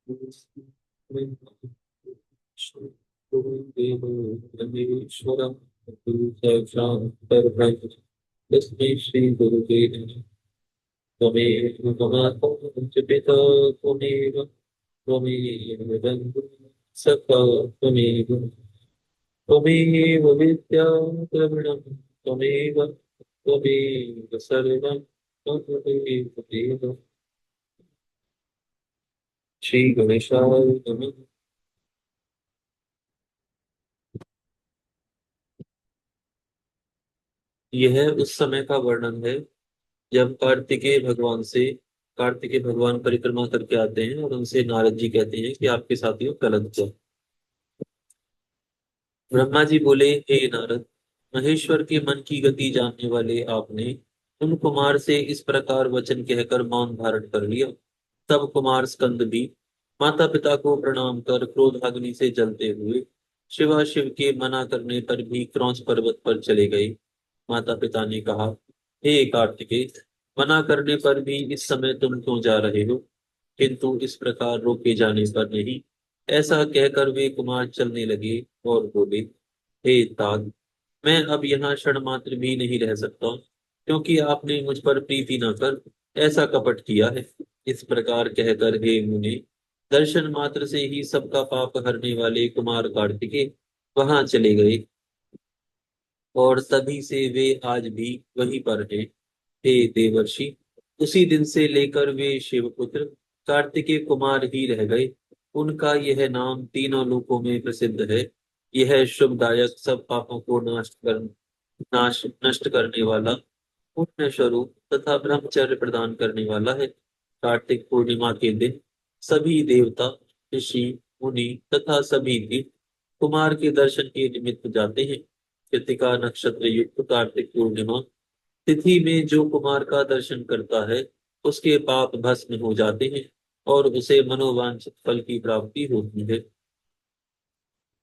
परमेश्वरं साक्षात् परब्रह्म तस्मै श्री गुरुवे नमः। त्वमेव मम च पिता त्वमेव त्वमेव बन्धुः सखा त्वमेव त्वमेव विद्या द्रविणं त्वमेव त्वमेव सर्वं त्वमेव देव। श्री गणेशाय नमः। यह उस समय का वर्णन है जब कार्तिकेय भगवान परिक्रमा करके आते हैं और उनसे नारद जी कहते हैं कि आपके साथियों गलत किया। ब्रह्मा जी बोले, हे नारद, महेश्वर के मन की गति जानने वाले आपने उन कुमार से इस प्रकार वचन कहकर मौन धारण कर लिया। तब कुमार स्कंद भी माता पिता को प्रणाम कर क्रोधाग्नि से जलते हुए शिवा शिव के मना करने पर भी क्रौंच पर्वत पर चले गए। माता पिता ने कहा, हे कार्तिकेय, मना करने पर भी इस समय तुम क्यों जा रहे हो, किंतु इस प्रकार रोके जाने पर नहीं। ऐसा कहकर वे कुमार चलने लगे और बोले, हे तात, मैं अब यहाँ क्षण मात्र भी नहीं रह सकता, क्योंकि आपने मुझ पर प्रीति न कर ऐसा कपट किया है। इस प्रकार कहकर हे मुनि, दर्शन मात्र से ही सबका पाप हरने वाले कुमार कार्तिकेय वहां चले गए और तभी से वे आज भी वहीं पर हैं। हे देवर्षि, उसी दिन से लेकर वे शिवपुत्र कार्तिकेय कुमार ही रह गए। उनका यह नाम तीनों लोकों में प्रसिद्ध है। यह शुभदायक, सब पापों को नाश नष्ट करने वाला, पुण्य स्वरूप तथा ब्रह्मचर्य प्रदान करने वाला है। कार्तिक पूर्णिमा के दिन सभी देवता, ऋषि, मुनि तथा सभी तीर्थ कुमार के दर्शन के निमित्त जाते हैं। कृतिका नक्षत्र युक्त कार्तिक पूर्णिमा तिथि में जो कुमार का दर्शन करता है उसके पाप भस्म हो जाते हैं और उसे मनोवांछित फल की प्राप्ति होती है।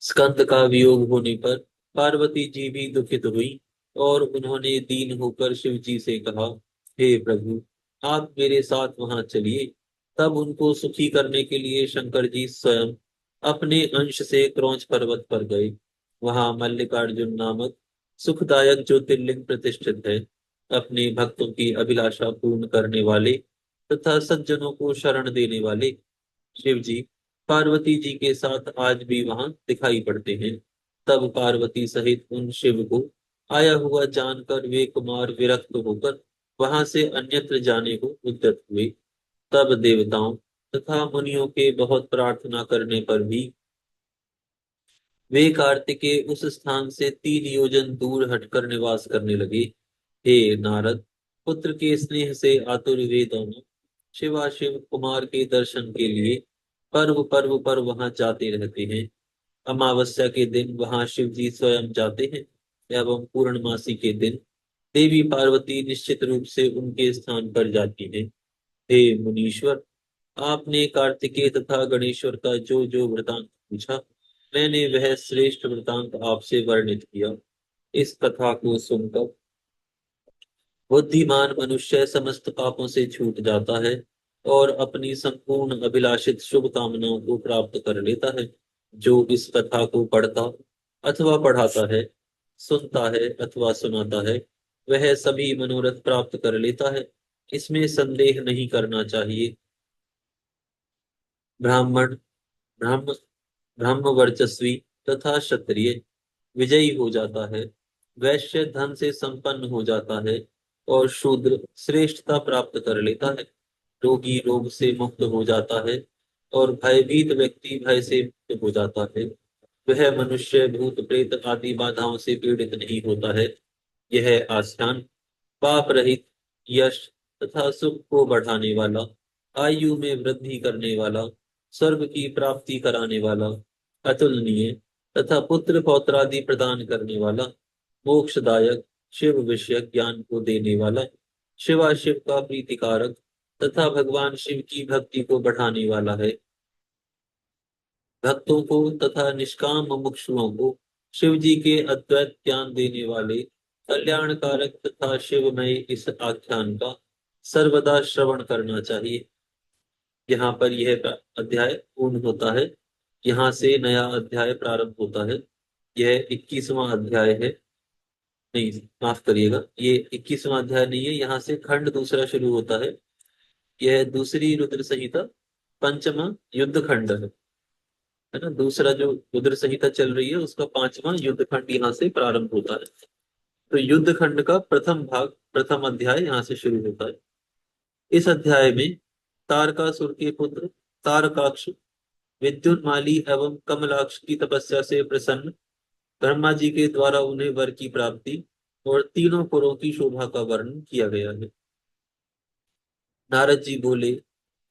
स्कंद का वियोग होने पर पार्वती जी भी दुखित हुई और उन्होंने दीन होकर शिव जी से कहा, हे प्रभु, आप मेरे साथ वहां चलिए। तब उनको सुखी करने के लिए शंकर जी स्वयं अपने अंश से क्रौंच पर्वत पर गए। वहां मल्लिकार्जुन नामक सुखदायक ज्योतिर्लिंग प्रतिष्ठित है। अपने भक्तों की अभिलाषा पूर्ण करने वाले तथा सज्जनों को शरण देने वाले शिव जी पार्वती जी के साथ आज भी वहां दिखाई पड़ते हैं। तब पार्वती सहित उन शिव को आया हुआ जानकर वे कुमार विरक्त होकर वहां से अन्यत्र जाने को उद्यत हुए। तब देवताओं तथा मुनियों के बहुत प्रार्थना करने पर भी वे कार्तिकेय उस स्थान से 3 योजन दूर हटकर निवास करने लगे। हे नारद, पुत्र के स्नेह से आतुर वे दोनों शिवाशिव कुमार के दर्शन के लिए पर्व पर्व पर वहां जाते रहते हैं। अमावस्या के दिन वहां शिव जी स्वयं जाते हैं एवं पूर्णमासी के दिन देवी पार्वती निश्चित रूप से उनके स्थान पर जाती हैं। हे मुनीश्वर, आपने कार्तिकेय तथा गणेश्वर का जो जो वृतांत पूछा, मैंने वह श्रेष्ठ वृतांत आपसे वर्णित किया। इस कथा को सुनकर बुद्धिमान मनुष्य समस्त पापों से छूट जाता है और अपनी संपूर्ण अभिलाषित शुभ कामनाओं को प्राप्त कर लेता है। जो इस कथा को पढ़ता अथवा पढ़ाता है, सुनता है अथवा सुनाता है, वह सभी मनोरथ प्राप्त कर लेता है। इसमें संदेह नहीं करना चाहिए। ब्राह्मण, ब्राह्म ब्राह्म वर्चस्वी तथा क्षत्रिय विजयी हो जाता है। वैश्य धन से संपन्न हो जाता है और शूद्र श्रेष्ठता प्राप्त कर लेता है। रोगी रोग से मुक्त हो जाता है और भयभीत व्यक्ति भय से मुक्त हो जाता है। वह मनुष्य भूत प्रेत आदि बाधाओं से पीड़ित नहीं होता है। यह आख्यान पाप रहित, यश तथा सुख को बढ़ाने वाला, आयु में वृद्धि करने वाला, स्वर्ग की प्राप्ति कराने वाला, अतुलनीय तथा पुत्र पौत्रादि प्रदान करने वाला, मोक्षदायक, शिव विषय ज्ञान को देने वाला, शिवाशिव का प्रीतिकारक तथा भगवान शिव की भक्ति को बढ़ाने वाला है। भक्तों को तथा निष्काम मुमुक्षुओं को शिव जी के अद्वैत ज्ञान देने वाले कल्याणकारक तथा शिवमय इस आख्यान का सर्वदा श्रवण करना चाहिए। यहाँ पर यह अध्याय पूर्ण होता है। यहाँ से नया अध्याय प्रारंभ होता है। यह 21वां अध्याय है। नहीं, माफ करिएगा, ये 21वां अध्याय नहीं है। यहाँ से खंड दूसरा शुरू होता है। यह दूसरी रुद्र संहिता पंचमा युद्ध खंड है ना। दूसरा जो रुद्र संहिता चल रही है उसका पांचवा युद्ध खंड यहाँ से प्रारंभ होता है। तो युद्ध खंड का प्रथम भाग, प्रथम अध्याय यहाँ से शुरू होता है। इस अध्याय में तारकासुर के पुत्र तारकाक्ष विद्युन्माली एवं कमलाक्ष की तपस्या से प्रसन्न ब्रह्मा जी के द्वारा उन्हें वर की प्राप्ति और तीनों पुरों की शोभा का वर्णन किया गया है। नारद जी बोले,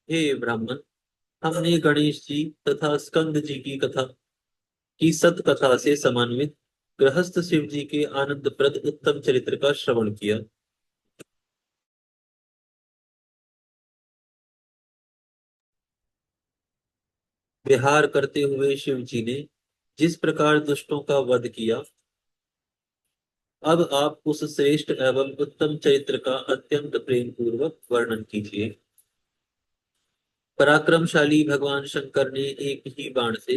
हे ब्राह्मण, हमने गणेश जी तथा स्कंद जी की कथा की सत कथा से समन्वित गृहस्थ शिव जी के आनंदप्रद उत्तम चरित्र का श्रवण किया। विहार करते हुए शिव जी ने जिस प्रकार दुष्टों का वध किया, अब आप उस श्रेष्ठ एवं उत्तम चरित्र का अत्यंत प्रेम पूर्वक वर्णन कीजिए। पराक्रमशाली भगवान शंकर ने एक ही बाण से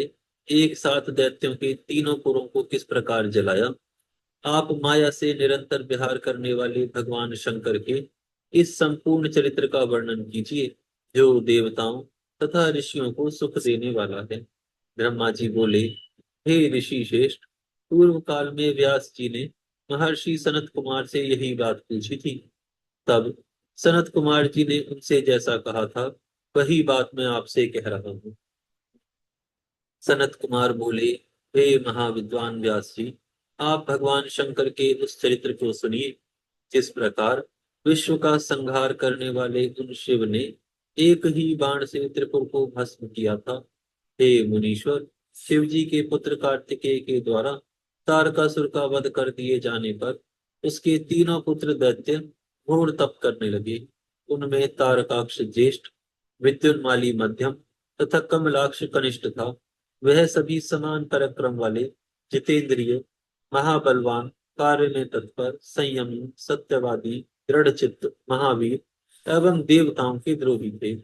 एक साथ दैत्यों के तीनों पुरों को किस प्रकार जलाया, आप माया से निरंतर विहार करने वाले भगवान शंकर के इस संपूर्ण चरित्र का वर्णन कीजिए, जो देवताओं तथा ऋषियों को सुख देने वाला है। ब्रह्मा जी बोले, हे ऋषि श्रेष्ठ, पूर्व काल में व्यास जी ने महर्षि सनत कुमार से यही बात पूछी थी। तब सनत कुमार जी ने उनसे जैसा कहा था, वही बात मैं आपसे कह रहा हूँ। सनत कुमार बोले, हे महाविद्वान व्यास जी, आप भगवान शंकर के उस चरित्र को सुनिए, जिस प्रकार विश्व का संहार करने वाले उन शिव ने एक ही बाण से त्रिपुर को भस्म किया था। हे मुनीश्वर, शिव जी के पुत्र कार्तिकेय के द्वारा तारकासुर का वध कर दिए जाने पर उसके तीनों पुत्र दैत्य घोर तप करने लगे। उनमें तारकाक्ष ज्येष्ठ, विद्युन्माली मध्यम तथा कमलाक्ष कनिष्ठ था। वह सभी समान पराक्रम वाले, जितेंद्रिय, महाबलवान, कार्य में तत्पर, संयमी, सत्यवादी, दृढ़चित्त, महावीर एवं देवताओं के द्रोही थे।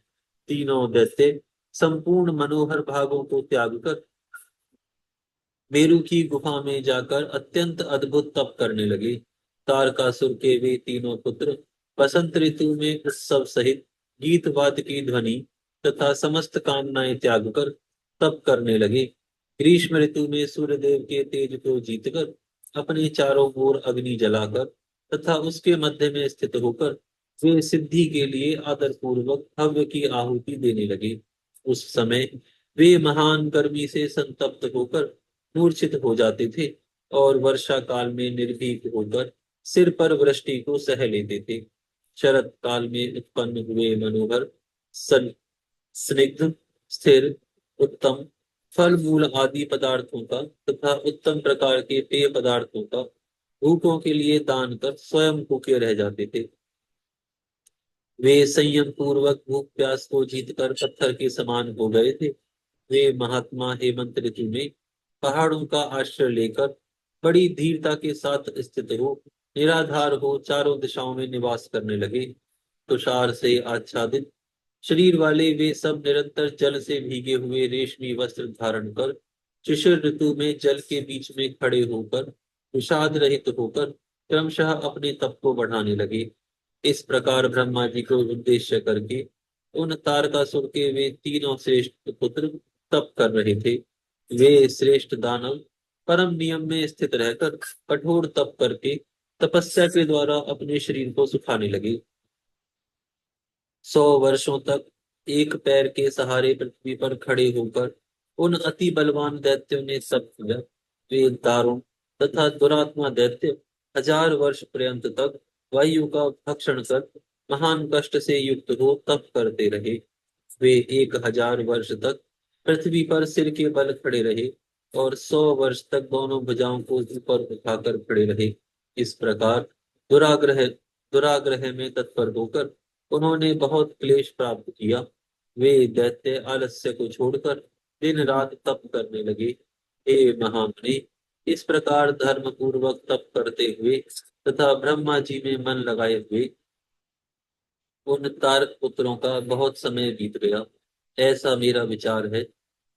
तीनों दैत्य संपूर्ण मनोहर भागों को त्याग कर मेरु की गुफा में जाकर अत्यंत अद्भुत तप करने लगे। तारकासुर के वे तीनों पुत्र बसंत ऋतु में उत्सव सहित गीत वाद्य की ध्वनि तथा समस्त कामनाएं त्याग कर तप करने लगे। ग्रीष्म ऋतु में सूर्यदेव के तेज को जीतकर अपने चारों ओर अग्नि जलाकर तथा उसके मध्य में स्थित होकर वे सिद्धि के लिए आदर पूर्वक हव्य की आहुति देने लगे। उस समय वे महान गर्मी से संतप्त होकर मूर्छित हो जाते थे और वर्षा काल में निर्भीक होकर सिर पर वृष्टि को सह लेते थे। शरत काल में उत्पन्न हुए मनोहर सन स्निग्ध, स्थिर, उत्तम फल मूल आदि पदार्थों का तथा उत्तम प्रकार के पेय पदार्थों का भूखों के लिए दान कर स्वयं भूखे रह जाते थे। वे संयम पूर्वक भूख प्यास को जीतकर पत्थर के समान हो गए थे। वे महात्मा हेमंत ऋतु में पहाड़ों का आश्रय लेकर बड़ी धीरता के साथ स्थित हो निराधार हो चारों दिशाओं में निवास करने लगे। तुषार से आच्छादित शरीर वाले वे सब निरंतर जल से भीगे हुए रेशमी वस्त्र धारण कर शिशिर ऋतु में जल के बीच में खड़े होकर विषाद रहित होकर क्रमशः अपने तप को बढ़ाने लगे। इस प्रकार ब्रह्मा जी को उद्देश्य करके उन तारकासुर के वे तीनों श्रेष्ठ पुत्र तप कर रहे थे। वे श्रेष्ठ दानव परम नियम में स्थित रहकर कठोर तप करके तपस्या के द्वारा अपने शरीर को सुखाने लगे। 100 वर्षों तक एक पैर के सहारे पृथ्वी पर खड़े होकर उन अति बलवान दैत्यों ने तप किया। वे दारुण तथा दुरात्मा दैत्य 1000 वर्ष पर्यंत तक वायु का भक्षण कर महान कष्ट से युक्त हो तप करते रहे। वे 1000 वर्ष तक पृथ्वी पर सिर के बल खड़े रहे और 100 वर्ष तक दोनों भुजाओं को ऊपर उठाकर खड़े रहे। इस प्रकार दुराग्रह दुराग्रह में तत्पर होकर उन्होंने बहुत क्लेश प्राप्त किया। वे दैत्य आलस्य को छोड़कर दिन रात तप करने लगे। हे महामुनि, इस प्रकार धर्म पूर्वक तप करते हुए तथा ब्रह्मा जी में मन लगाए हुए उन तारक पुत्रों का बहुत समय बीत गया। ऐसा मेरा विचार है।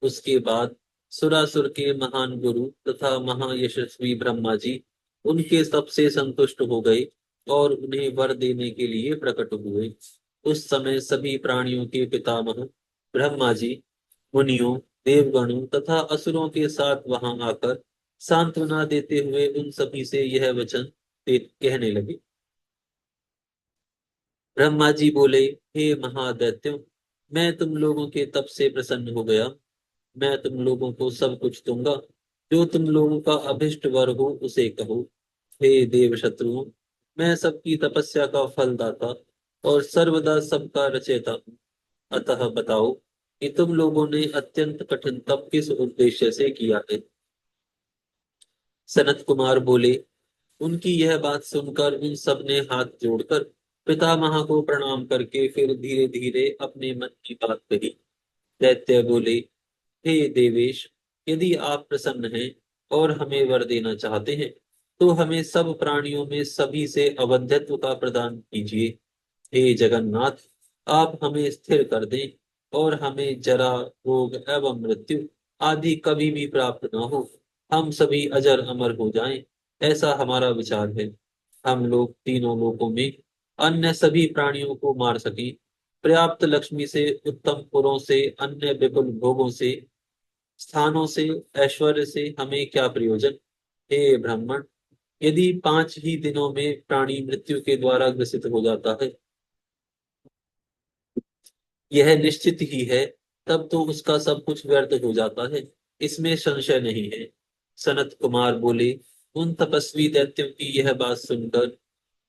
उसके बाद सुरासुर के महान गुरु तथा महायशस्वी ब्रह्मा जी उनके सबसे संतुष्ट हो गए और उन्हें वर देने के लिए प्रकट हुए। उस समय सभी प्राणियों के पितामह ब्रह्मा जी मुनियों, देवगणों तथा असुरों के साथ वहां आकर सांत्वना देते हुए उन सभी से यह वचन कहने लगे। ब्रह्मा जी बोले, हे महादैत्यों, मैं तुम लोगों के तप से प्रसन्न हो गया। मैं तुम लोगों को सब कुछ दूंगा। जो तुम लोगों का अभिष्ट वर हो उसे कहो। हे देव शत्रुओं, मैं सबकी तपस्या का फल दाता और सर्वदा सबका रचयिता हूँ। अतः बताओ कि तुम लोगों ने अत्यंत कठिन तप किस उद्देश्य से किया है। सनत कुमार बोले, उनकी यह बात सुनकर उन सब ने हाथ जोड़कर पितामह को प्रणाम करके फिर धीरे धीरे अपने मन की बात कही। दैत्य बोले, हे देवेश, यदि आप प्रसन्न हैं और हमें वर देना चाहते हैं तो हमें सब प्राणियों में सभी से अवध्यत्व का प्रदान कीजिए। हे जगन्नाथ, आप हमें स्थिर कर दें और हमें जरा, रोग एवं मृत्यु आदि कभी भी प्राप्त न हो। हम सभी अजर अमर हो जाएं, ऐसा हमारा विचार है। हम लोग तीनों लोकों में अन्य सभी प्राणियों को मार सकें। पर्याप्त लक्ष्मी से, उत्तम पुरों से, अन्य विपुल भोगों से, स्थानों से, ऐश्वर्य से हमें क्या प्रयोजन। हे ब्राह्मण, यदि 5 ही दिनों में प्राणी मृत्यु के द्वारा ग्रसित हो जाता है, यह निश्चित ही है, तब तो उसका सब कुछ व्यर्थ हो जाता है, इसमें संशय नहीं है। सनत कुमार बोले, उन तपस्वी दैत्यों की यह बात सुनकर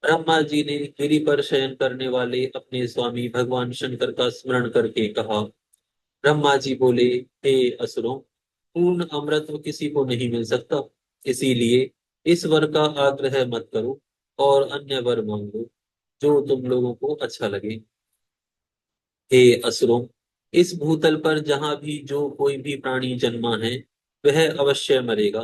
ब्रह्मा जी ने गिरि पर शयन करने वाले अपने स्वामी भगवान शंकर का स्मरण करके कहा। ब्रह्मा जी बोले, हे असुरों, पूर्ण अमृत किसी को नहीं मिल सकता, इसीलिए इस वर का आग्रह मत करो और अन्य वर मांगो जो तुम लोगों को अच्छा लगे। हे असुरों, इस भूतल पर जहां भी जो कोई भी प्राणी जन्मा है वह अवश्य मरेगा।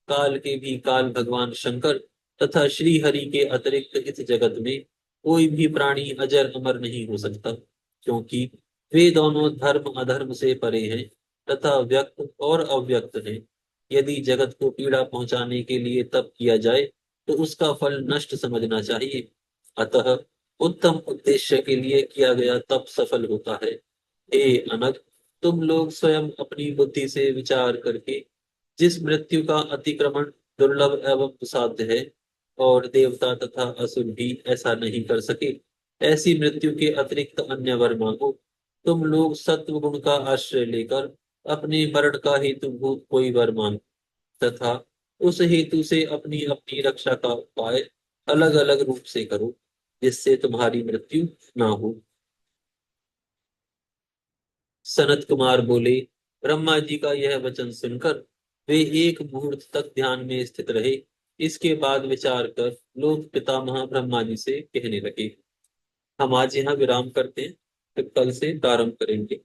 काल के भी काल भगवान शंकर तथा श्री हरि के अतिरिक्त इस जगत में कोई भी प्राणी अजर अमर नहीं हो सकता, क्योंकि वे दोनों धर्म अधर्म से परे हैं तथा व्यक्त और अव्यक्त हैं। यदि जगत को पीड़ा पहुंचाने के लिए तप किया जाए तो उसका फल नष्ट समझना चाहिए। अतः उत्तम उद्देश्य के लिए किया गया तप सफल होता है। हे अनग, तुम लोग स्वयं अपनी बुद्धि से विचार करके जिस मृत्यु का अतिक्रमण दुर्लभ एवं दुसाध्य है और देवता तथा असुर भी ऐसा नहीं कर सके, ऐसी मृत्यु के अतिरिक्त अन्य वर मांगो। तुम लोग सत्व गुण का आश्रय लेकर अपने मरण का हेतुभूत कोई वर मांगो तथा उस हेतु से अपनी अपनी रक्षा का उपाय अलग अलग रूप से करो, जिससे तुम्हारी मृत्यु ना हो। सनत कुमार बोले, ब्रह्मा जी का यह वचन सुनकर वे एक मुहूर्त तक ध्यान में स्थित रहे। इसके बाद विचार कर लोग पितामह ब्रह्मा जी से कहने लगे। हम आज यहाँ विराम करते हैं, फिर कल से प्रारंभ करेंगे।